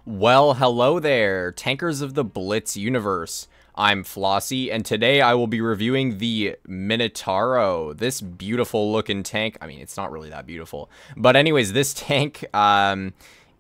Well, hello there, tankers of the Blitz universe. I'm Flossie, and today I will be reviewing the Minotauro. This beautiful looking tank. I mean, it's not really that beautiful, but anyways, this tank,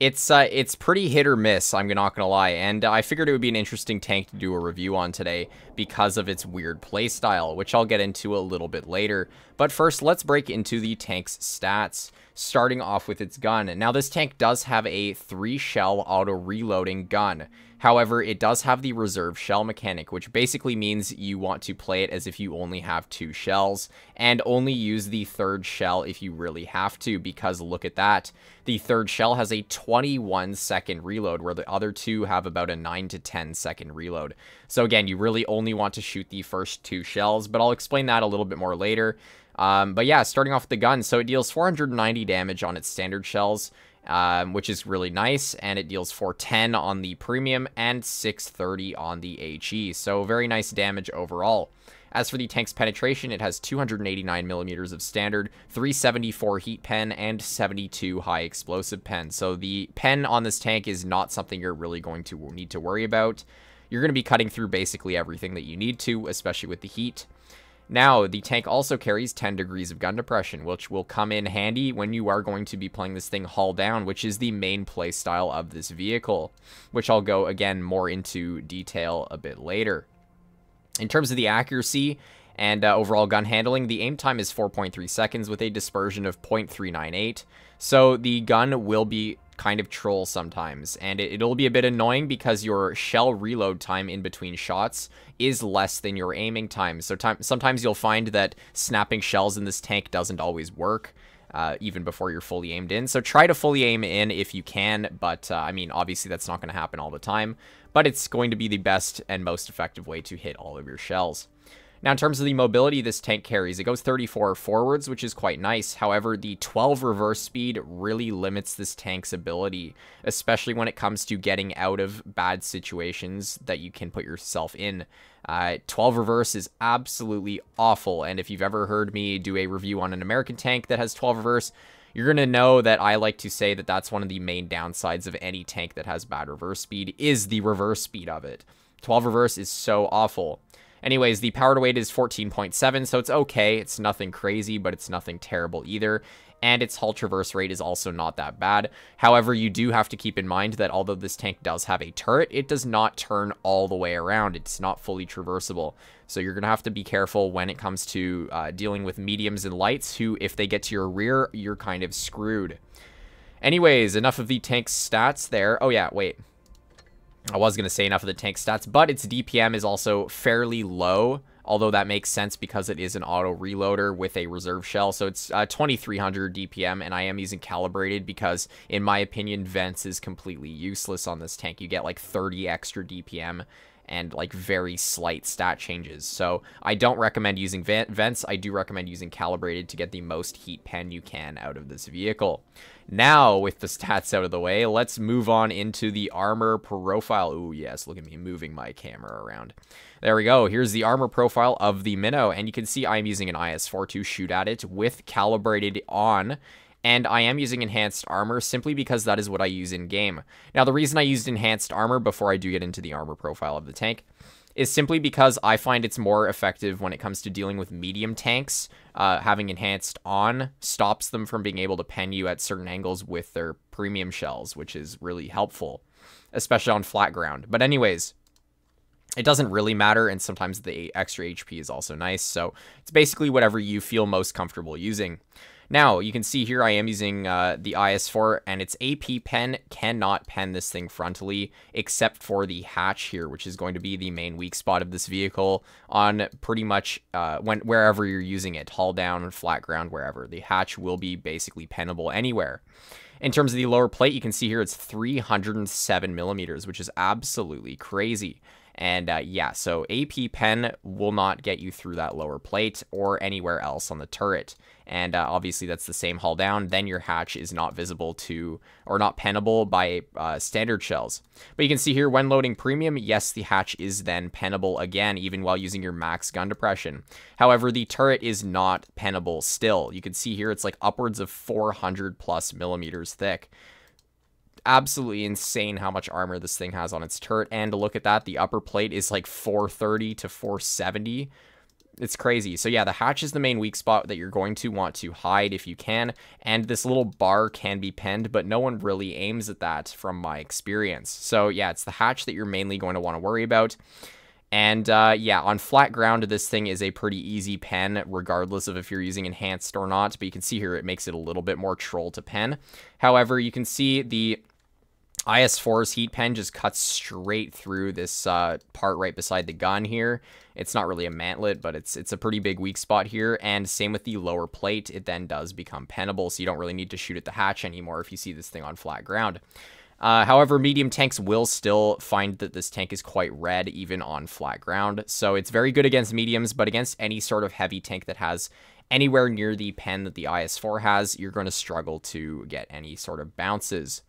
it's pretty hit or miss, I'm not gonna lie, and I figured it would be an interesting tank to do a review on today because of its weird playstyle, which I'll get into a little bit later. But first, let's break into the tank's stats, starting off with its gun. Now, this tank does have a 3-shell auto-reloading gun. However, it does have the reserve shell mechanic, which basically means you want to play it as if you only have 2 shells, and only use the 3rd shell if you really have to, because look at that. The 3rd shell has a 21-second reload, where the other 2 have about a 9 to 10-second reload. So again, you really only want to shoot the first 2 shells, but I'll explain that a little bit more later. But yeah, starting off with the gun, so it deals 490 damage on its standard shells, which is really nice, and it deals 410 on the premium and 630 on the HE, so very nice damage overall. As for the tank's penetration, it has 289 millimeters of standard, 374 heat pen, and 72 high explosive pen. So the pen on this tank is not something you're really going to need to worry about. You're going to be cutting through basically everything that you need to, especially with the heat. Now, the tank also carries 10 degrees of gun depression, which will come in handy when you are going to be playing this thing hull down, which is the main playstyle of this vehicle, which I'll go, again, more into detail a bit later. In terms of the accuracy and overall gun handling, the aim time is 4.3 seconds with a dispersion of 0.398, so the gun will be kind of troll sometimes, and it'll be a bit annoying because your shell reload time in between shots is less than your aiming time. So sometimes you'll find that snapping shells in this tank doesn't always work, even before you're fully aimed in. So try to fully aim in if you can, but I mean, obviously that's not going to happen all the time, but it's going to be the best and most effective way to hit all of your shells. Now, in terms of the mobility this tank carries, it goes 34 forwards, which is quite nice. However, the 12 reverse speed really limits this tank's ability, especially when it comes to getting out of bad situations that you can put yourself in. 12 reverse is absolutely awful, and if you've ever heard me do a review on an American tank that has 12 reverse, you're going to know that I like to say that that's one of the main downsides of any tank that has bad reverse speed, is the reverse speed of it. 12 reverse is so awful. Anyways, the power to weight is 14.7, so it's okay. It's nothing crazy, but it's nothing terrible either. And its hull traverse rate is also not that bad. However, you do have to keep in mind that although this tank does have a turret, it does not turn all the way around. It's not fully traversable. So you're going to have to be careful when it comes to dealing with mediums and lights, who, if they get to your rear, you're kind of screwed. Anyways, enough of the tank's stats there. Oh yeah, wait. I was going to say enough of the tank stats, but its DPM is also fairly low, although that makes sense because it is an auto reloader with a reserve shell. So it's 2300 DPM, and I am using calibrated because, in my opinion, vents is completely useless on this tank. You get like 30 extra DPM and like very slight stat changes. So I don't recommend using vents. I do recommend using calibrated to get the most heat pen you can out of this vehicle. Now, with the stats out of the way, let's move on into the armor profile. Ooh, yes, look at me moving my camera around. There we go. Here's the armor profile of the Mino, and you can see I'm using an IS-4 to shoot at it with calibrated on. And I am using enhanced armor simply because that is what I use in game. Now, the reason I used enhanced armor before I do get into the armor profile of the tank is simply because I find it's more effective when it comes to dealing with medium tanks. Having enhanced on stops them from being able to pen you at certain angles with their premium shells, which is really helpful, especially on flat ground. But anyways, it doesn't really matter, and sometimes the extra HP is also nice. So it's basically whatever you feel most comfortable using. Now, you can see here I am using the IS-4, and its AP pen cannot pen this thing frontally, except for the hatch here, which is going to be the main weak spot of this vehicle on pretty much wherever you're using it, hull down, flat ground, wherever. The hatch will be basically pennable anywhere. In terms of the lower plate, you can see here it's 307 millimeters, which is absolutely crazy. And yeah, so AP pen will not get you through that lower plate or anywhere else on the turret. And obviously that's the same hull down. Then your hatch is not visible to, or not pennable by standard shells. But you can see here when loading premium, yes, the hatch is then pennable again, even while using your max gun depression. However, the turret is not pennable still. You can see here it's like upwards of 400 plus millimeters thick. absolutely insane how much armor this thing has on its turret. And look at that, the upper plate is like 430 to 470. It's crazy. So yeah, the hatch is the main weak spot that you're going to want to hide if you can, and this little bar can be pinned, but no one really aims at that from my experience. So yeah, it's the hatch that you're mainly going to want to worry about. And yeah, on flat ground, this thing is a pretty easy pen, regardless of if you're using enhanced or not. But you can see here, it makes it a little bit more troll to pen. However, you can see the IS-4's heat pen just cuts straight through this part right beside the gun here. It's not really a mantlet, but it's a pretty big weak spot here. And same with the lower plate, it then does become pennable, so you don't really need to shoot at the hatch anymore if you see this thing on flat ground. However, medium tanks will still find that this tank is quite red even on flat ground. So it's very good against mediums, but against any sort of heavy tank that has anywhere near the pen that the IS-4 has, you're going to struggle to get any sort of bounces.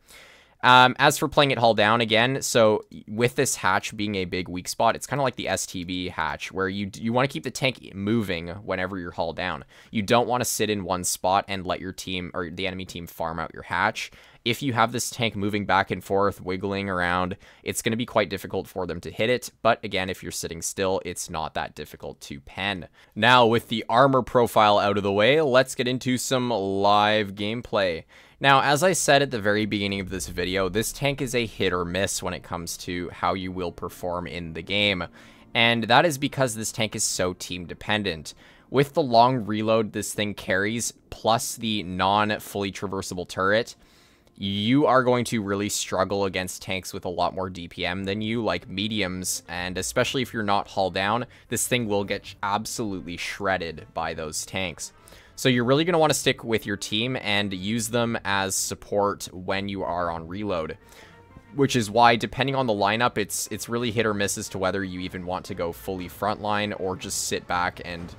As for playing it hull down again, so with this hatch being a big weak spot, it's kind of like the STB hatch, where you want to keep the tank moving whenever you're hull down. You don't want to sit in one spot and let your team or the enemy team farm out your hatch. If you have this tank moving back and forth, wiggling around, it's going to be quite difficult for them to hit it. But again, if you're sitting still, it's not that difficult to pen. Now, with the armor profile out of the way, let's get into some live gameplay. Now, as I said at the very beginning of this video, this tank is a hit or miss when it comes to how you will perform in the game. And that is because this tank is so team dependent. With the long reload this thing carries, plus the non-fully traversable turret, you are going to really struggle against tanks with a lot more DPM than you, like mediums, and especially if you're not hull down, this thing will get absolutely shredded by those tanks. So you're really going to want to stick with your team and use them as support when you are on reload, which is why, depending on the lineup, it's really hit or miss as to whether you even want to go fully frontline or just sit back and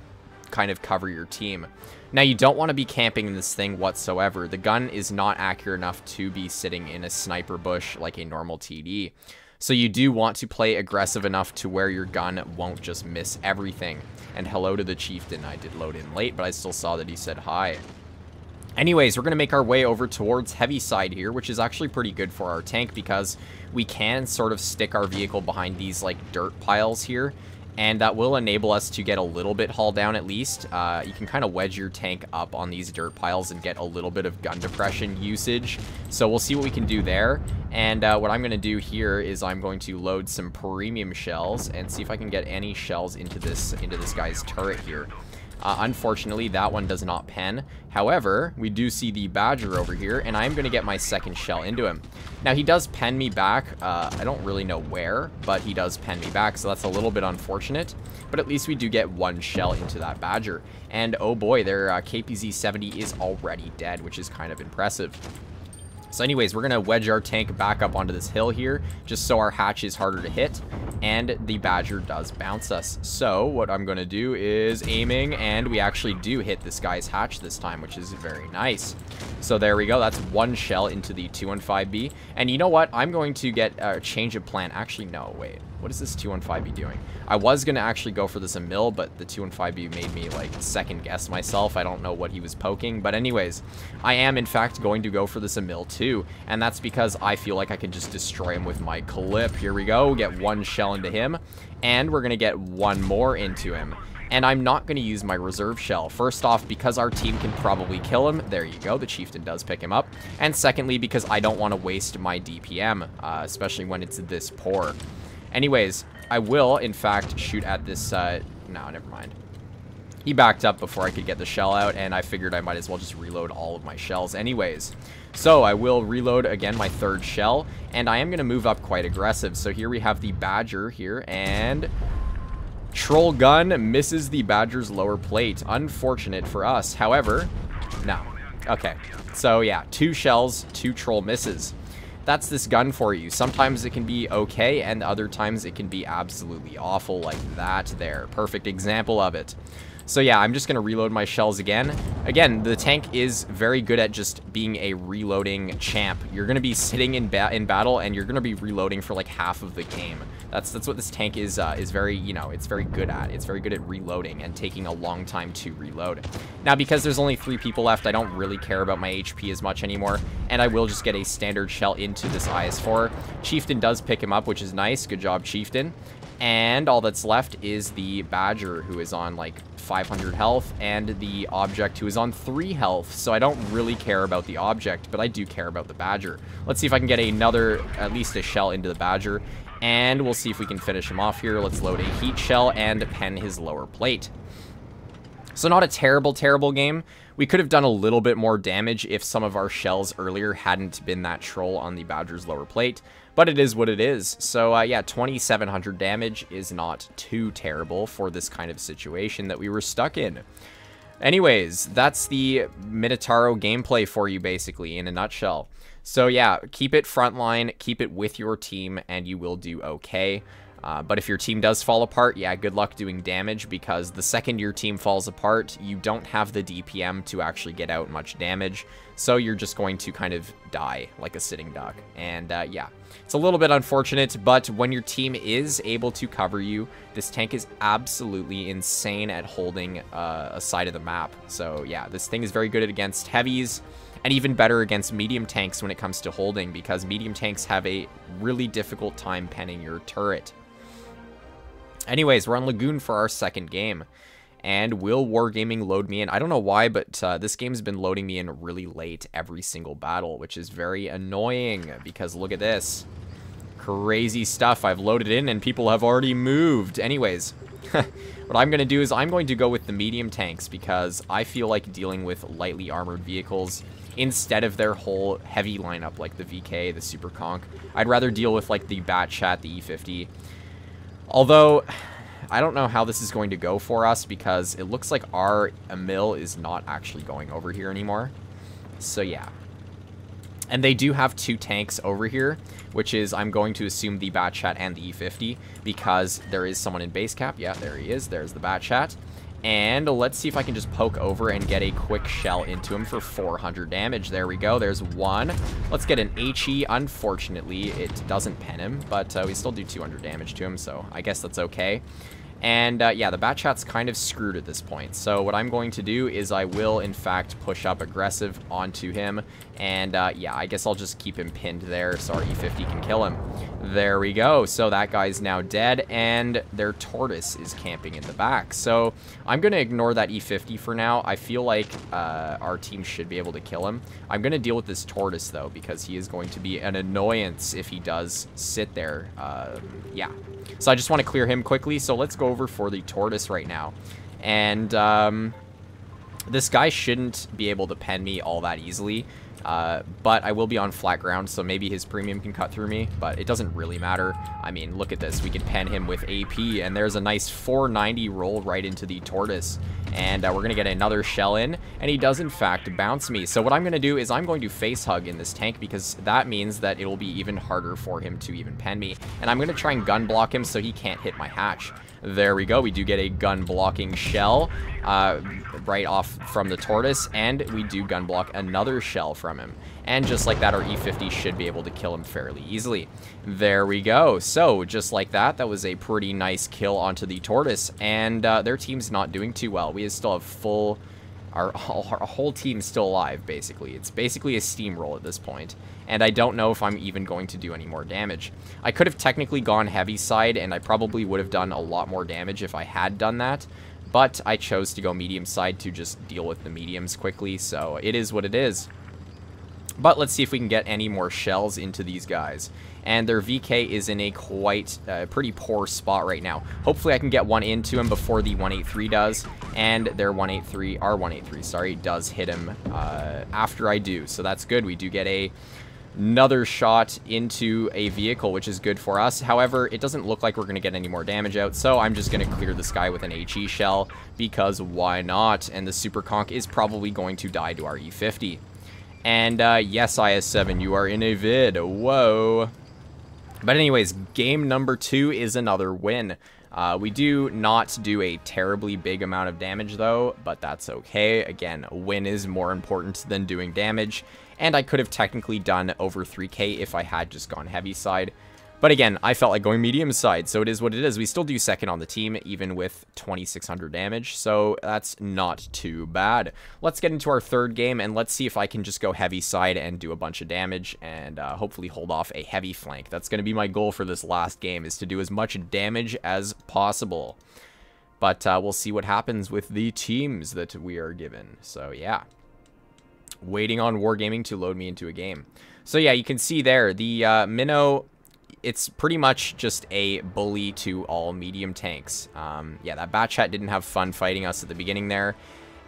kind of cover your team. Now, you don't want to be camping in this thing whatsoever. The gun is not accurate enough to be sitting in a sniper bush like a normal TD. So you do want to play aggressive enough to where your gun won't just miss everything. And hello to the chieftain. I did load in late, but I still saw that he said hi. Anyways, we're going to make our way over towards heavy side here, which is actually pretty good for our tank because we can sort of stick our vehicle behind these like dirt piles here. And that will enable us to get a little bit hull down at least. You can kind of wedge your tank up on these dirt piles and get a little bit of gun depression usage. So we'll see what we can do there. And what I'm going to do here is I'm going to load some premium shells and see if I can get any shells into this guy's turret here. Unfortunately, that one does not pen. However, we do see the Badger over here, and I'm going to get my second shell into him. Now, he does pen me back. I don't really know where, but he does pen me back, so that's a little bit unfortunate. But at least we do get one shell into that Badger. And oh boy, their KPZ-70 is already dead, which is kind of impressive. So anyways, we're going to wedge our tank back up onto this hill here, just so our hatch is harder to hit, and the Badger does bounce us. So what I'm going to do is aiming, and we actually do hit this guy's hatch this time, which is very nice. So there we go. That's one shell into the 215B. And you know what? I'm going to get a change of plan. Actually, no, wait. What is this 215B doing? I was going to actually go for this mill, but the 215B made me, like, second guess myself. I don't know what he was poking. But anyways, I am, in fact, going to go for this mill, too. And that's because I feel like I can just destroy him with my clip. Here we go. Get one shell into him. And we're going to get one more into him. And I'm not going to use my reserve shell. First off, because our team can probably kill him. There you go. The chieftain does pick him up. And secondly, because I don't want to waste my DPM, especially when it's this poor. Anyways, I will, in fact, shoot at this, no, never mind. He backed up before I could get the shell out, and I figured I might as well just reload all of my shells anyways. So I will reload, again, my third shell, and I am going to move up quite aggressive. So here we have the Badger here, and Troll Gun misses the Badger's lower plate. Unfortunate for us. However, no. Okay, so yeah, 2 shells, 2 Troll misses. That's this gun for you. Sometimes it can be okay, and other times it can be absolutely awful like that there. Perfect example of it. So yeah, I'm just going to reload my shells again. Again, the tank is very good at just being a reloading champ. You're going to be sitting in battle, and you're going to be reloading for like half of the game. That's what this tank is very, you know, it's very good at. It's very good at reloading and taking a long time to reload. Now, because there's only 3 people left, I don't really care about my HP as much anymore, and I will just get a standard shell into this IS-4. Chieftain does pick him up, which is nice. Good job, Chieftain. And all that's left is the Badger, who is on like 500 health, and the Object, who is on 3 health. So I don't really care about the Object, but I do care about the Badger. Let's see if I can get at least a shell into the Badger, and we'll see if we can finish him off here. Let's load a heat shell and pen his lower plate. So not a terrible, terrible game. We could have done a little bit more damage if some of our shells earlier hadn't been that troll on the Badger's lower plate, but it is what it is. So yeah, 2,700 damage is not too terrible for this kind of situation that we were stuck in. Anyways, that's the Minotauro gameplay for you, basically, in a nutshell. So yeah, keep it frontline, keep it with your team, and you will do okay. But if your team does fall apart, yeah, good luck doing damage, because the second your team falls apart, you don't have the DPM to actually get out much damage, so you're just going to kind of die like a sitting duck. And yeah, it's a little bit unfortunate, but when your team is able to cover you, this tank is absolutely insane at holding a side of the map. So yeah, this thing is very good against heavies, and even better against medium tanks when it comes to holding, because medium tanks have a really difficult time penning your turret. Anyways, we're on Lagoon for our second game, and will Wargaming load me in? I don't know why, but this game's been loading me in really late every single battle, which is very annoying, because look at this. Crazy stuff. I've loaded in, and people have already moved. Anyways, what I'm going to do is I'm going to go with the medium tanks, because I feel like dealing with lightly armored vehicles instead of their whole heavy lineup, like the VK, the Super Conch. I'd rather deal with like the Batchat, the E50. Although, I don't know how this is going to go for us, because it looks like our Emil is not actually going over here anymore. So yeah. And they do have 2 tanks over here, which is, I'm going to assume, the Batchat and the E50, because there is someone in base cap. Yeah, there he is. There's the Batchat. And let's see if I can just poke over and get a quick shell into him for 400 damage. There we go. There's one. Let's get an HE. Unfortunately, it doesn't pen him, but we still do 200 damage to him, so I guess that's okay. And yeah, the Batchat's kind of screwed at this point. So what I'm going to do is I will, in fact, push up aggressive onto him. And yeah, I guess I'll just keep him pinned there so our E50 can kill him. There we go. So that guy's now dead, and their Tortoise is camping in the back. So I'm going to ignore that E50 for now. I feel like our team should be able to kill him. I'm going to deal with this Tortoise, though, because he is going to be an annoyance if he does sit there. Yeah. So I just want to clear him quickly. So let's go over for the Tortoise right now. And this guy shouldn't be able to pen me all that easily. But I will be on flat ground, so maybe his premium can cut through me, but it doesn't really matter. I mean, look at this. We can pen him with AP, and there's a nice 490 roll right into the Tortoise. And we're going to get another shell in, and he does, in fact, bounce me. So what I'm going to do is I'm going to face hug in this tank, because that means that it'll be even harder for him to even pen me. And I'm going to try and gun block him so he can't hit my hatch. There we go. We do get a gun blocking shell right off from the Tortoise, and we do gun block another shell from him. And just like that, our E50 should be able to kill him fairly easily. There we go. So just like that, that was a pretty nice kill onto the Tortoise, and their team's not doing too well. We still have full... Our whole team's still alive, basically. It's basically a steamroll at this point, and I don't know if I'm even going to do any more damage. I could have technically gone heavy side, and I probably would have done a lot more damage if I had done that, but I chose to go medium side to just deal with the mediums quickly, so it is what it is. But let's see if we can get any more shells into these guys. And their VK is in a quite pretty poor spot right now. Hopefully I can get one into him before the 183 does. And their 183, our 183, sorry, does hit him after I do. So that's good. We do get another shot into a vehicle, which is good for us. However, it doesn't look like we're going to get any more damage out. So I'm just going to clear this guy with an HE shell, because why not? And the Super Conch is probably going to die to our E50. And yes, IS7, you are in a vid. Whoa. But anyways, game number 2 is another win. We do not do a terribly big amount of damage, though, but that's okay. Again, win is more important than doing damage, and I could have technically done over 3k if I had just gone heavy side. But again, I felt like going medium side, so it is what it is. We still do second on the team, even with 2,600 damage, so that's not too bad. Let's get into our third game, and let's see if I can just go heavy side and do a bunch of damage, and hopefully hold off a heavy flank. That's going to be my goal for this last game, is to do as much damage as possible. But we'll see what happens with the teams that we are given. So yeah, waiting on Wargaming to load me into a game. So yeah, you can see there, the Mino... It's pretty much just a bully to all medium tanks. Yeah, that Batchat didn't have fun fighting us at the beginning there.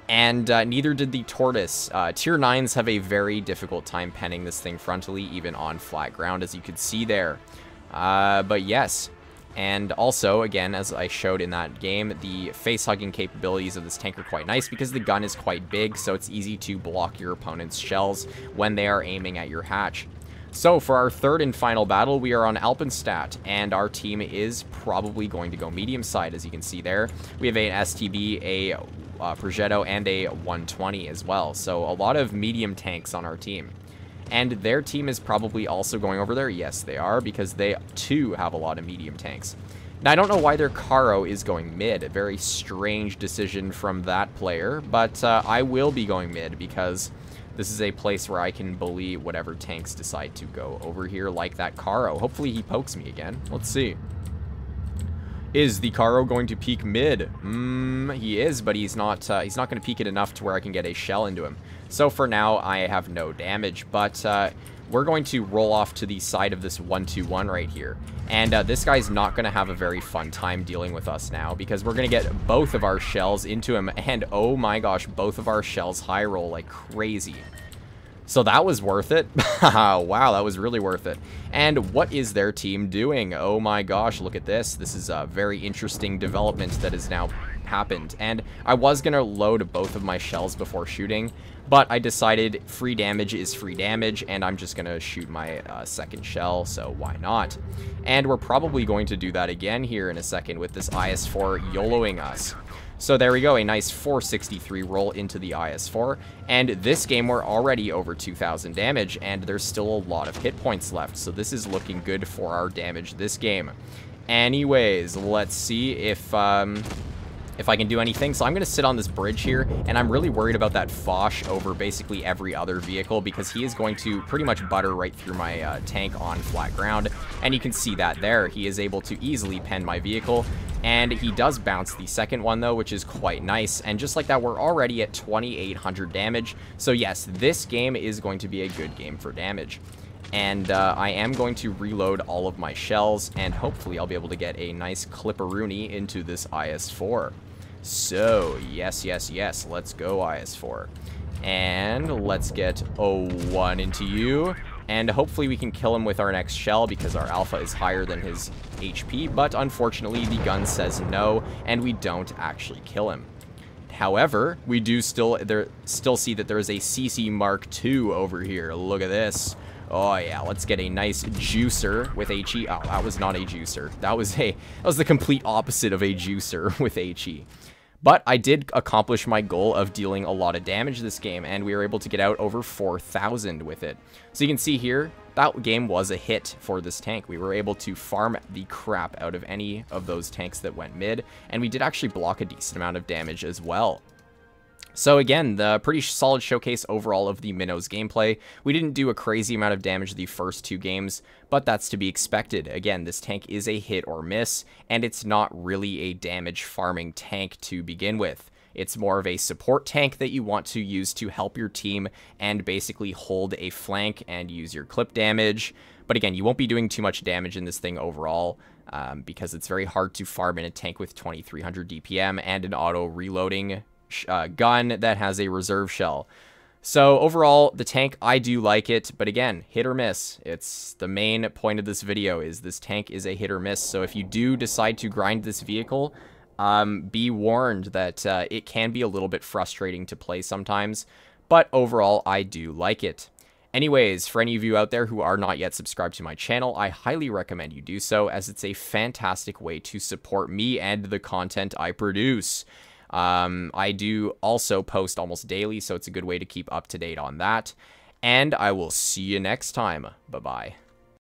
And neither did the Tortoise. Tier 9s have a very difficult time penning this thing frontally, even on flat ground, as you could see there. But yes. And also, again, as I showed in that game, the face-hugging capabilities of this tank are quite nice because the gun is quite big, so it's easy to block your opponent's shells when they are aiming at your hatch. So, for our third and final battle, we are on Alpenstadt, and our team is probably going to go medium side, as you can see there. We have an STB, a Progetto, and a 120 as well, so a lot of medium tanks on our team. And their team is probably also going over there. Yes, they are, because they, too, have a lot of medium tanks. Now, I don't know why their Caro is going mid. A very strange decision from that player, but I will be going mid, because... this is a place where I can bully whatever tanks decide to go over here, like that Caro. Hopefully he pokes me again. Let's see. Is the Caro going to peek mid? He is, but he's not going to peek it enough to where I can get a shell into him. So for now, I have no damage, but we're going to roll off to the side of this 1-2-1 right here. And this guy's not going to have a very fun time dealing with us now, because we're going to get both of our shells into him, and oh my gosh, both of our shells high roll like crazy. So that was worth it. Wow, that was really worth it. And what is their team doing? Oh my gosh, look at this. This is a very interesting development that has now happened. And I was going to load both of my shells before shooting, but I decided free damage is free damage, and I'm just going to shoot my second shell, so why not? And we're probably going to do that again here in a second with this IS-4 YOLOing us. So there we go, a nice 463 roll into the IS-4, and this game we're already over 2,000 damage, and there's still a lot of hit points left, so this is looking good for our damage this game. Anyways, let's see if I can do anything. So I'm going to sit on this bridge here, and I'm really worried about that Foch over basically every other vehicle, because he is going to pretty much butter right through my tank on flat ground, and you can see that there. He is able to easily pen my vehicle, and he does bounce the second one, though, which is quite nice, and just like that, we're already at 2,800 damage, so yes, this game is going to be a good game for damage. And I am going to reload all of my shells, and hopefully I'll be able to get a nice clipperoonie into this IS-4. So, yes, let's go IS-4. And let's get 01 into you. And hopefully we can kill him with our next shell, because our alpha is higher than his HP, but unfortunately the gun says no, and we don't actually kill him. However, we do still see that there is a CC Mark II over here. Look at this. Oh yeah, let's get a nice juicer with HE. Oh, that was not a juicer. That was the complete opposite of a juicer with HE. But I did accomplish my goal of dealing a lot of damage this game, and we were able to get out over 4,000 with it. So you can see here, that game was a hit for this tank. We were able to farm the crap out of any of those tanks that went mid, and we did actually block a decent amount of damage as well. So again, the pretty solid showcase overall of the Mino's gameplay. We didn't do a crazy amount of damage the first two games, but that's to be expected. Again, this tank is a hit or miss, and it's not really a damage farming tank to begin with. It's more of a support tank that you want to use to help your team and basically hold a flank and use your clip damage. But again, you won't be doing too much damage in this thing overall, because it's very hard to farm in a tank with 2,300 DPM and an auto reloading gun that has a reserve shell. So overall, the tank, I do like it, but again, hit or miss. It's the main point of this video, is this tank is a hit or miss. So if you do decide to grind this vehicle, be warned that it can be a little bit frustrating to play sometimes, but overall, I do like it. Anyways, for any of you out there who are not yet subscribed to my channel, I highly recommend you do so, as it's a fantastic way to support me and the content I produce. I do also post almost daily, so it's a good way to keep up to date on that. And I will see you next time. Bye-bye.